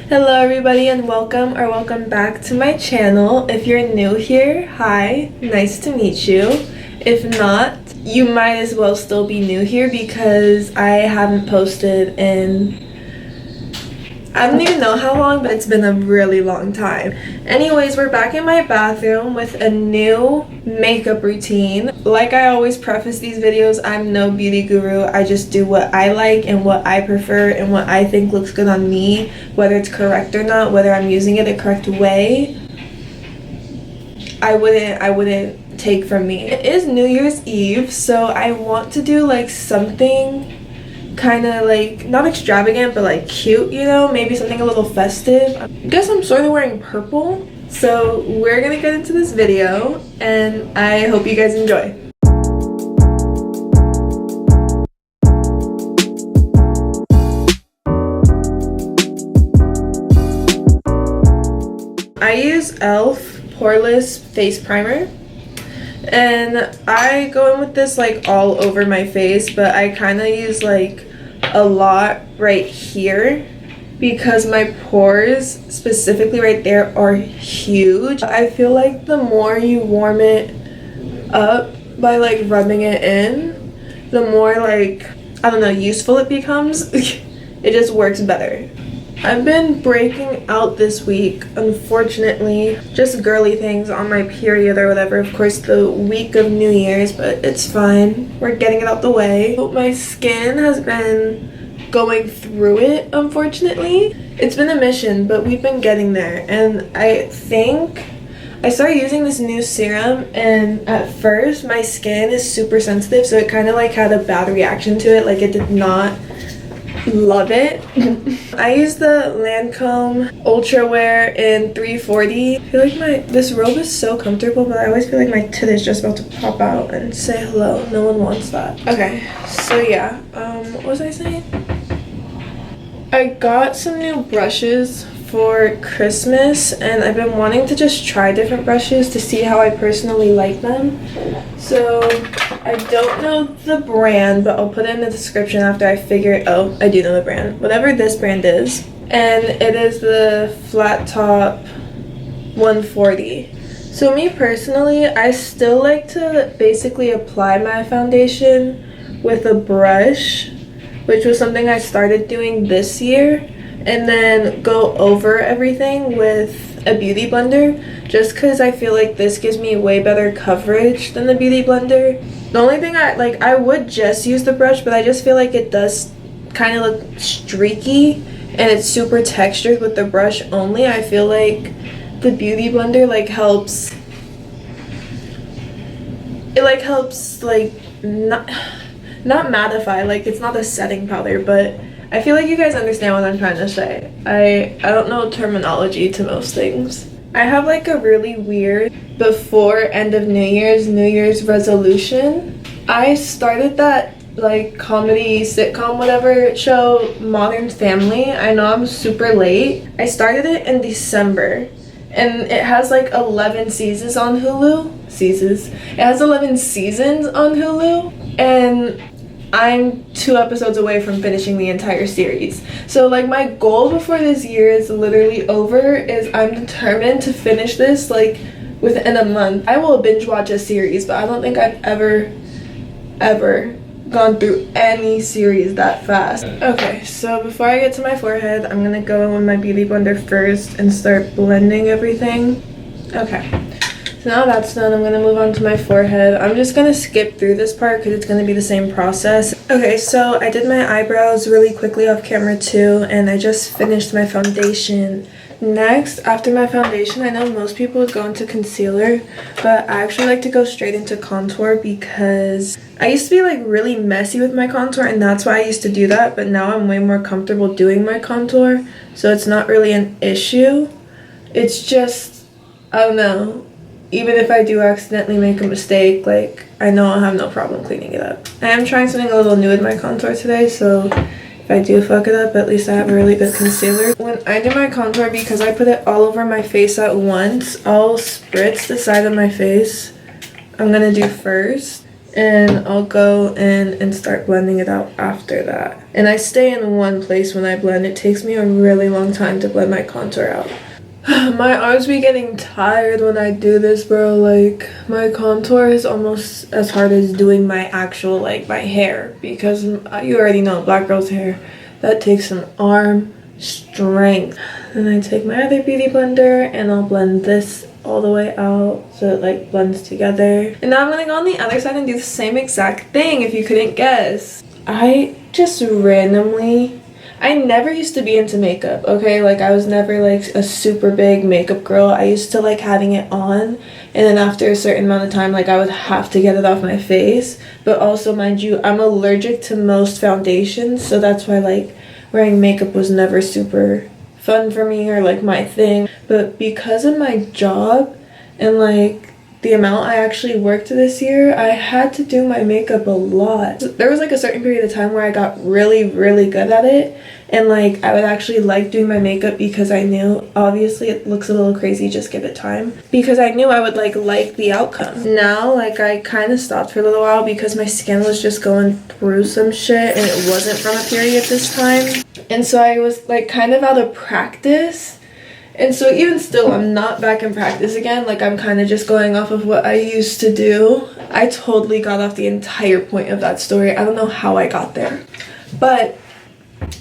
Hello everybody and welcome back to my channel. If you're new here, hi, nice to meet you. If not, you might as well still be new here because I haven't posted in I don't even know how long, but it's been a really long time. Anyways, we're back in my bathroom with a new makeup routine. Like I always preface these videos, I'm no beauty guru. I just do what I like and what I prefer and what I think looks good on me, whether it's correct or not, whether I'm using it the correct way. I wouldn't take from me. It is New Year's Eve, so I want to do like something kind of like not extravagant but like cute, you know, maybe something a little festive. I guess I'm sort of wearing purple, so we're gonna get into this video and I hope you guys enjoy. I use e.l.f. poreless face primer, and I go in with this like all over my face, but I kind of use like a lot right here because my pores, specifically right there, are huge. I feel like the more you warm it up by like rubbing it in, the more like, I don't know, useful it becomes. It just works better. I've been breaking out this week, unfortunately. Just girly things on my period or whatever. Of course, the week of New Year's, but it's fine. We're getting it out the way. My skin has been going through it, unfortunately. It's been a mission, but we've been getting there. And I think I started using this new serum, and at first my skin is super sensitive, so it kind of like had a bad reaction to it. Like, it did not love it. I use the Lancome Ultra Wear in 340. I feel like this robe is so comfortable, but I always feel like my tit is just about to pop out and say hello. No one wants that. Okay, so yeah, what was I saying? I got some new brushes for Christmas, and I've been wanting to just try different brushes to see how I personally like them. So I don't know the brand, but I'll put it in the description after I figure it out. I do know the brand, whatever this brand is, and it is the Flat Top 140. So me personally, I still like to basically apply my foundation with a brush, which was something I started doing this year, and then go over everything with a beauty blender, just because I feel like this gives me way better coverage than the beauty blender. The only thing I would just use the brush, but I just feel like it does kind of look streaky and it's super textured with the brush only. I feel like the beauty blender helps not mattify, like it's not a setting powder, but I feel like you guys understand what I'm trying to say. I don't know terminology to most things. I have like a really weird before end of New Year's resolution. I started that like comedy sitcom whatever show, Modern Family. I know I'm super late. I started it in December, and it has like 11 seasons on Hulu. It has 11 seasons on Hulu, and I'm 2 episodes away from finishing the entire series. So like my goal before this year is literally over is I'm determined to finish this like within a month. I will binge watch a series, but I don't think I've ever gone through any series that fast. Okay, so before I get to my forehead, I'm gonna go in with my beauty blender first and start blending everything. Okay. So now that's done, I'm gonna move on to my forehead. I'm just gonna skip through this part because it's gonna be the same process. Okay, so I did my eyebrows really quickly off camera too, and I just finished my foundation. Next, after my foundation, I know most people would go into concealer, but I actually like to go straight into contour because I used to be like really messy with my contour, and that's why I used to do that, but now I'm way more comfortable doing my contour, so it's not really an issue. It's just, I don't know, even if I do accidentally make a mistake, like, I know I'll have no problem cleaning it up. I am trying something a little new with my contour today, so if I do fuck it up, at least I have a really good concealer. When I do my contour, because I put it all over my face at once, I'll spritz the side of my face. I'm gonna do first. and I'll go in and start blending it out after that. And I stay in one place when I blend. It takes me a really long time to blend my contour out. My arms be getting tired when I do this, bro. Like, my contour is almost as hard as doing my actual, like, my hair. Because you already know, black girl's hair, that takes some arm strength. Then I take my other beauty blender and I'll blend this all the way out so it, like, blends together. And now I'm gonna go on the other side and do the same exact thing, if you couldn't guess. I just randomly... I never used to be into makeup, okay? Like, I was never, like, a super big makeup girl. I used to like having it on, and then after a certain amount of time, like, I would have to get it off my face. But also, mind you, I'm allergic to most foundations, so that's why, like, wearing makeup was never super fun for me or, like, my thing. But because of my job and, like, the amount I actually worked this year, I had to do my makeup a lot. There was like a certain period of time where I got really, really good at it, and like I would actually like doing my makeup because I knew, obviously it looks a little crazy, just give it time, because I knew I would like the outcome. Now, like, I kind of stopped for a little while because my skin was just going through some shit and it wasn't from a period this time, and so I was like kind of out of practice. And so even still, I'm not back in practice again. Like, I'm kind of just going off of what I used to do. I totally got off the entire point of that story. I don't know how I got there. But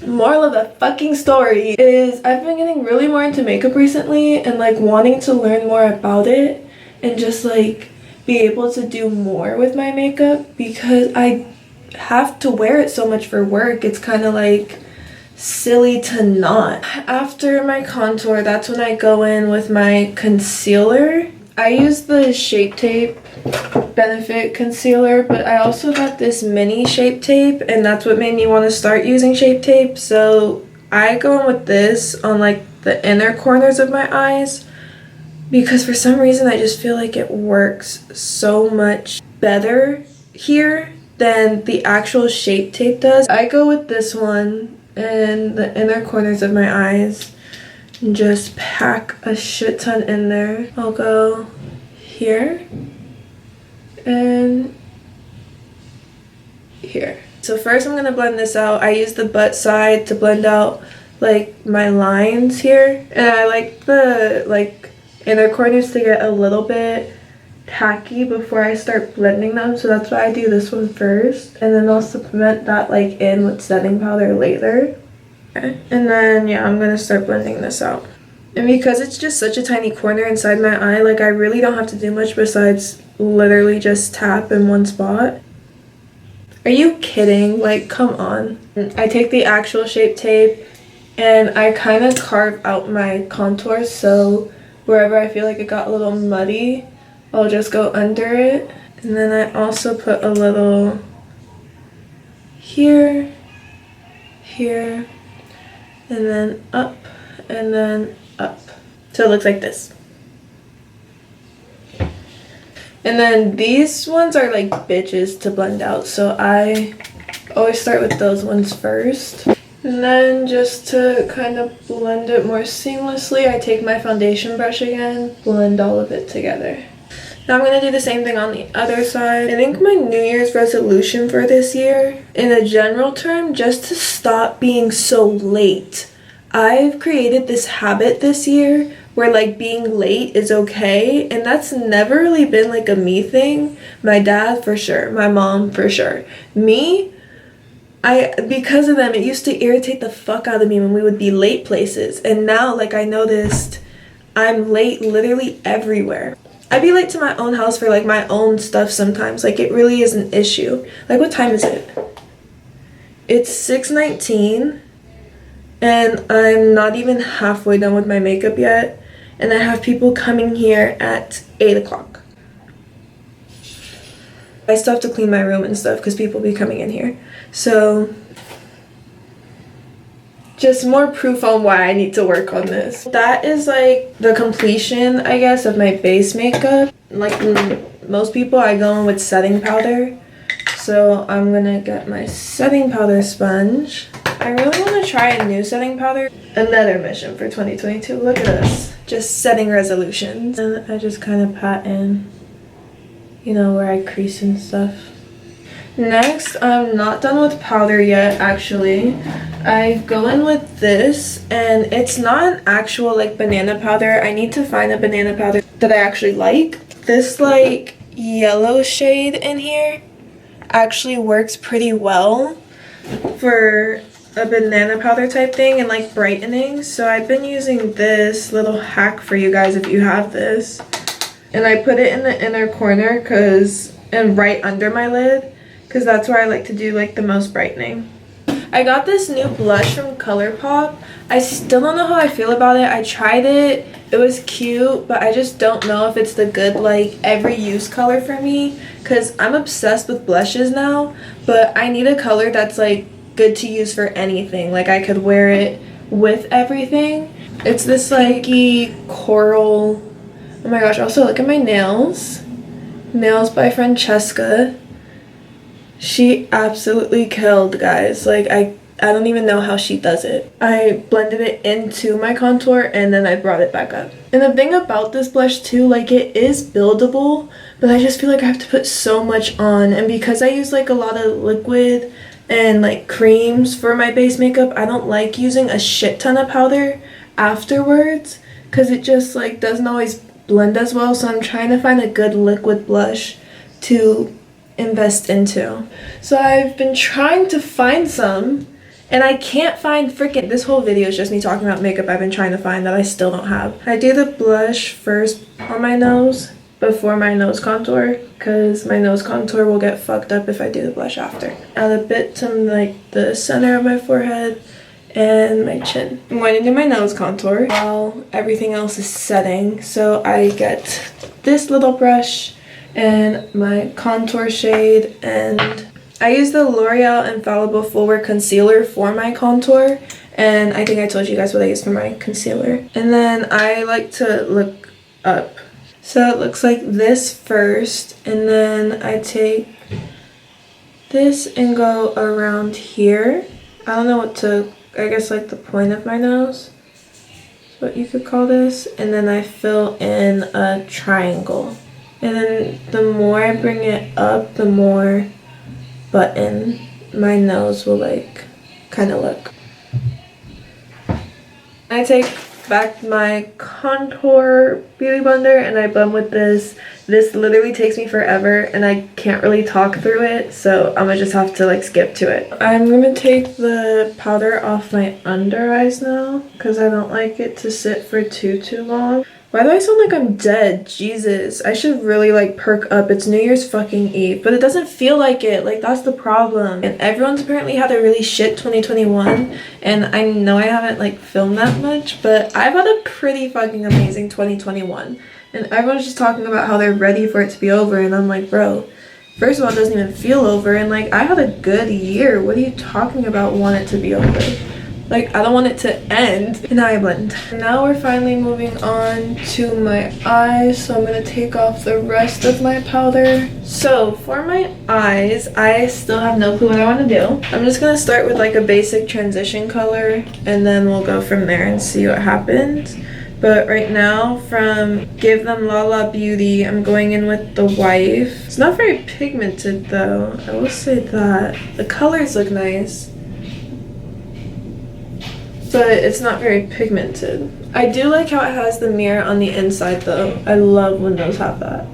moral of the fucking story is I've been getting really more into makeup recently and like wanting to learn more about it and just like be able to do more with my makeup because I have to wear it so much for work. It's kind of like silly to not. After my contour, that's when I go in with my concealer. I use the Shape Tape Benefit Concealer, but I also got this mini Shape Tape, and that's what made me want to start using Shape Tape. So I go in with this on like the inner corners of my eyes because for some reason I just feel like it works so much better here than the actual Shape Tape does. I go with this one in the inner corners of my eyes and just pack a shit ton in there. I'll go here and here. So first I'm gonna blend this out. I use the butt side to blend out like my lines here, and I like the like inner corners to get a little bit tacky before I start blending them, so that's why I do this one first, and then I'll supplement that like in with setting powder later. Okay. And then yeah, I'm gonna start blending this out. And because it's just such a tiny corner inside my eye, like I really don't have to do much besides literally just tap in one spot. Are you kidding? Like, come on. I take the actual Shape Tape and I kind of carve out my contours, so wherever I feel like it got a little muddy, I'll just go under it. And then I also put a little here, here, and then up, and then up. So it looks like this. And then these ones are like bitches to blend out, so I always start with those ones first. And then just to kind of blend it more seamlessly, I take my foundation brush again, blend all of it together. Now I'm going to do the same thing on the other side. I think my New Year's resolution for this year, in a general term, just to stop being so late. I've created this habit this year where like being late is okay, and that's never really been like a me thing. My dad for sure, my mom for sure. Me, because of them, it used to irritate the fuck out of me when we would be late places, and now like I noticed I'm late literally everywhere. I'd be late to my own house for like my own stuff sometimes. Like, it really is an issue. Like, what time is it? It's 6:19 and I'm not even halfway done with my makeup yet, and I have people coming here at 8 o'clock. I still have to clean my room and stuff because people be coming in here. So just more proof on why I need to work on this. That is like the completion, I guess, of my base makeup. Like most people, I go in with setting powder. So I'm gonna get my setting powder sponge. I really want to try a new setting powder. Another mission for 2022. Look at us. Just setting resolutions. And I just kind of pat in, you know, where I crease and stuff. Next, I'm not done with powder yet, actually. I go in with this, and it's not an actual like banana powder. I need to find a banana powder that I actually like. This like yellow shade in here actually works pretty well for a banana powder type thing and like brightening. So I've been using this little hack for you guys if you have this. And I put it in the inner corner and right under my lid, because that's where I like to do like the most brightening. I got this new blush from ColourPop. I still don't know how I feel about it. I tried it, it was cute, but I just don't know if it's the good like every use color for me, because I'm obsessed with blushes now, but I need a color that's like good to use for anything. Like I could wear it with everything. It's this like coral. Oh my gosh, also look at my nails. Nails by Francesca. She absolutely killed, guys. Like I don't even know how she does it. I blended it into my contour and then I brought it back up. And the thing about this blush too, like it is buildable, but I just feel like I have to put so much on. And because I use like a lot of liquid and like creams for my base makeup, I don't like using a shit ton of powder afterwards, because it just like doesn't always blend as well. So I'm trying to find a good liquid blush to invest into. So I've been trying to find some, and I can't find freaking, this whole video is just me talking about makeup I've been trying to find that I still don't have. I do the blush first on my nose before my nose contour, because my nose contour will get fucked up if I do the blush after. Add a bit to like the center of my forehead and my chin. I'm going to do my nose contour while everything else is setting. So I get this little brush and my contour shade, and I use the L'Oreal Infallible Full Concealer for my contour, and I think I told you guys what I use for my concealer. And then I like to look up. So it looks like this first, and then I take this and go around here. I don't know what to, I guess like the point of my nose, is what you could call this. And then I fill in a triangle. And then the more I bring it up, the more button my nose will like kind of look. I take back my contour beauty blender and I blend with this. This literally takes me forever and I can't really talk through it, so I'm gonna just have to like skip to it. I'm gonna take the powder off my under eyes now, because I don't like it to sit for too long. Why do I sound like I'm dead? Jesus, I should really like perk up. It's New Year's fucking Eve, but it doesn't feel like it. Like that's the problem. And everyone's apparently had a really shit 2021, and I know I haven't like filmed that much, but I've had a pretty fucking amazing 2021. And everyone's just talking about how they're ready for it to be over, and I'm like, bro, first of all, it doesn't even feel over, and like I had a good year. What are you talking about want it to be over? Like, I don't want it to end. And now I blend. Now we're finally moving on to my eyes. So I'm going to take off the rest of my powder. So for my eyes, I still have no clue what I want to do. I'm just going to start with like a basic transition color. And then we'll go from there and see what happens. But right now, from Give Them Lala Beauty, I'm going in with The Wife. It's not very pigmented though. I will say that. The colors look nice, but it's not very pigmented. I do like how it has the mirror on the inside though. I love when those have that.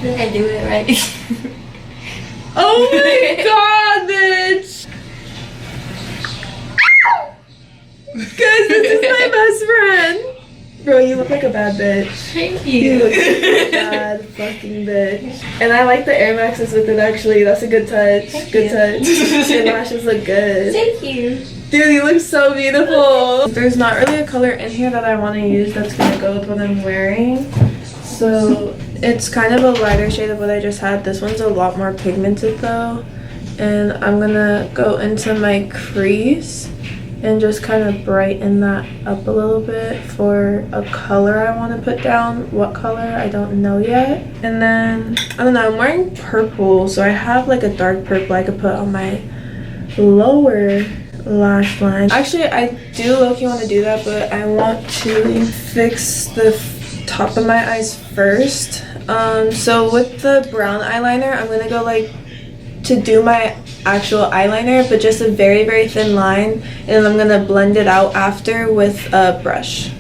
Did I do it right? Oh my god, bitch! Guys, this is my best friend! Bro, you look like a bad bitch. Thank You you. look like a bad fucking bitch. And I like the Air Maxes with it actually. That's a good touch. Thank good you. touch. Your lashes look good. Thank you. Dude, you look so beautiful. There's not really a color in here that I want to use that's going to go with what I'm wearing. So it's kind of a lighter shade of what I just had. This one's a lot more pigmented though. And I'm going to go into my crease and just kind of brighten that up a little bit for a color I want to put down. What color, I don't know yet. And then, I don't know, I'm wearing purple. So I have like a dark purple I could put on my lower lash line. Actually, I do low-key want to do that, but I want to fix the top of my eyes first. So with the brown eyeliner, I'm gonna go like to do my actual eyeliner, but just a very, very thin line, and then I'm gonna blend it out after with a brush.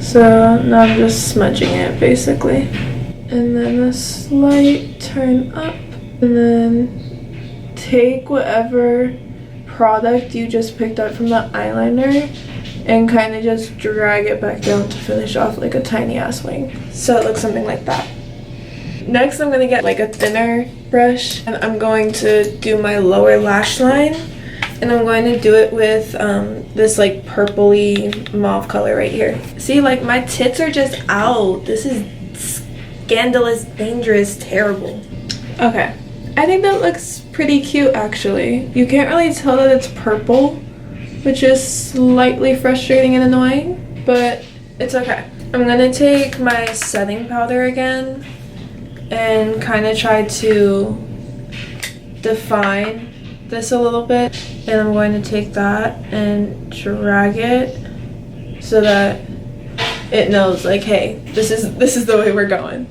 So now I'm just smudging it basically. And then a slight turn up, and then take whatever product you just picked up from the eyeliner and kind of just drag it back down to finish off like a tiny ass wing. So it looks something like that. Next, I'm gonna get like a thinner brush, and I'm going to do my lower lash line, and I'm going to do it with this like purpley mauve color right here. See, like my tits are just out. This is scandalous, dangerous, terrible. Okay, I think that looks pretty cute actually. You can't really tell that it's purple, which is slightly frustrating and annoying, but it's okay. I'm gonna take my setting powder again and kind of try to define this a little bit, and I'm going to take that and drag it so that it knows like, hey, this is the way we're going.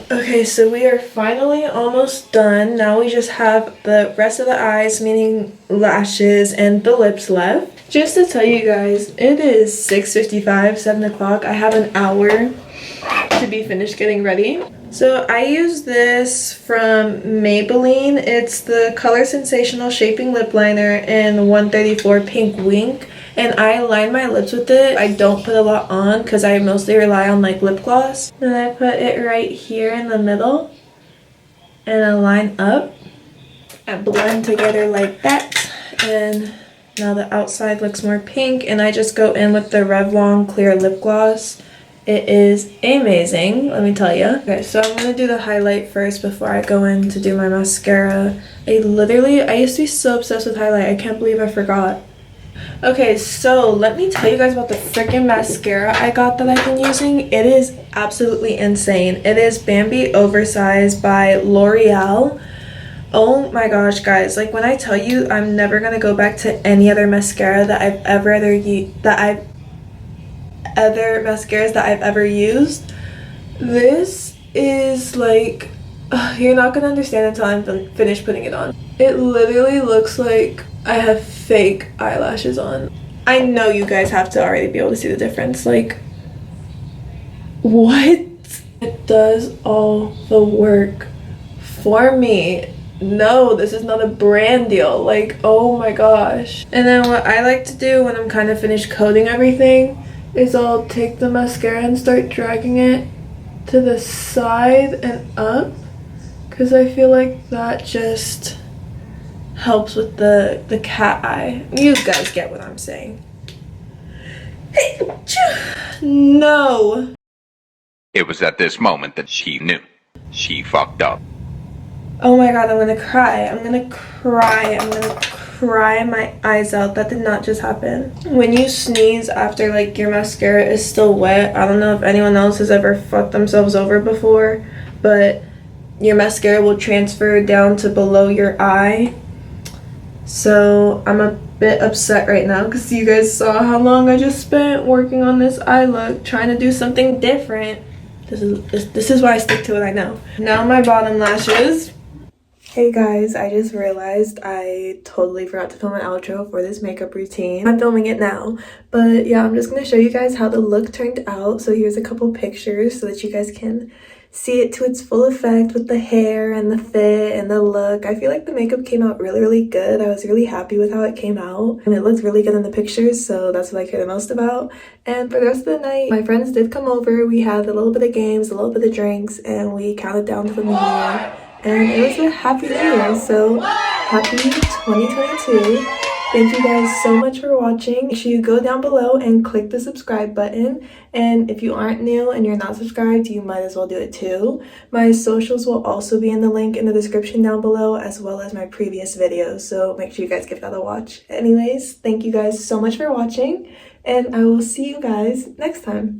Okay, so we are finally almost done. Now we just have the rest of the eyes, meaning lashes, and the lips left. Just to tell you guys, it is 6:55, 7 o'clock. I have an hour to be finished getting ready. So I use this from Maybelline. It's the Color Sensational Shaping Lip Liner in 134 Pink Wink. And I line my lips with it. I don't put a lot on because I mostly rely on like lip gloss. Then I put it right here in the middle. And I line up. I blend together like that. And now the outside looks more pink. And I just go in with the Revlon Clear Lip Gloss. It is amazing, let me tell you. Okay, so I'm gonna do the highlight first before I go in to do my mascara. I used to be so obsessed with highlight, I can't believe I forgot. Okay, so let me tell you guys about the freaking mascara I got that I've been using. It is absolutely insane. It is Bambi Oversize by L'Oreal. Oh my gosh, guys, like when I tell you I'm never gonna go back to any other mascara that I've other mascaras that I've ever used. This is like, you're not gonna understand until I'm finished putting it on. It literally looks like I have fake eyelashes on. I know you guys have to already be able to see the difference. Like, what? It does all the work for me. No, this is not a brand deal. Like, oh my gosh. And then what I like to do when I'm kind of finished coating everything is I'll take the mascara and start dragging it to the side and up, because I feel like that just helps with the cat eye. You guys get what I'm saying. No. It was at this moment that she knew. She fucked up. Oh my god, I'm gonna cry. I'm gonna cry my eyes out. That did not just happen. When you sneeze after like your mascara is still wet, I don't know if anyone else has ever fucked themselves over before, but your mascara will transfer down to below your eye. So I'm a bit upset right now because you guys saw how long I just spent working on this eye look, trying to do something different. This is why I stick to what I know. Now my bottom lashes. Hey guys, I just realized I totally forgot to film an outro for this makeup routine. I'm filming it now, but yeah, I'm just gonna show you guys how the look turned out. So here's a couple pictures so that you guys can see it to its full effect with the hair and the fit and the look. I feel like the makeup came out really, really good. I was really happy with how it came out, and it looked really good in the pictures, so that's what I care the most about. And for the rest of the night, my friends did come over. We had a little bit of games, a little bit of drinks, and we counted down to the new year. And it was a happy new year, so happy 2022. Thank you guys so much for watching. Make sure you go down below and click the subscribe button. And if you aren't new and you're not subscribed, you might as well do it too. My socials will also be in the link in the description down below, as well as my previous videos. So make sure you guys give that a watch. Anyways, thank you guys so much for watching, and I will see you guys next time.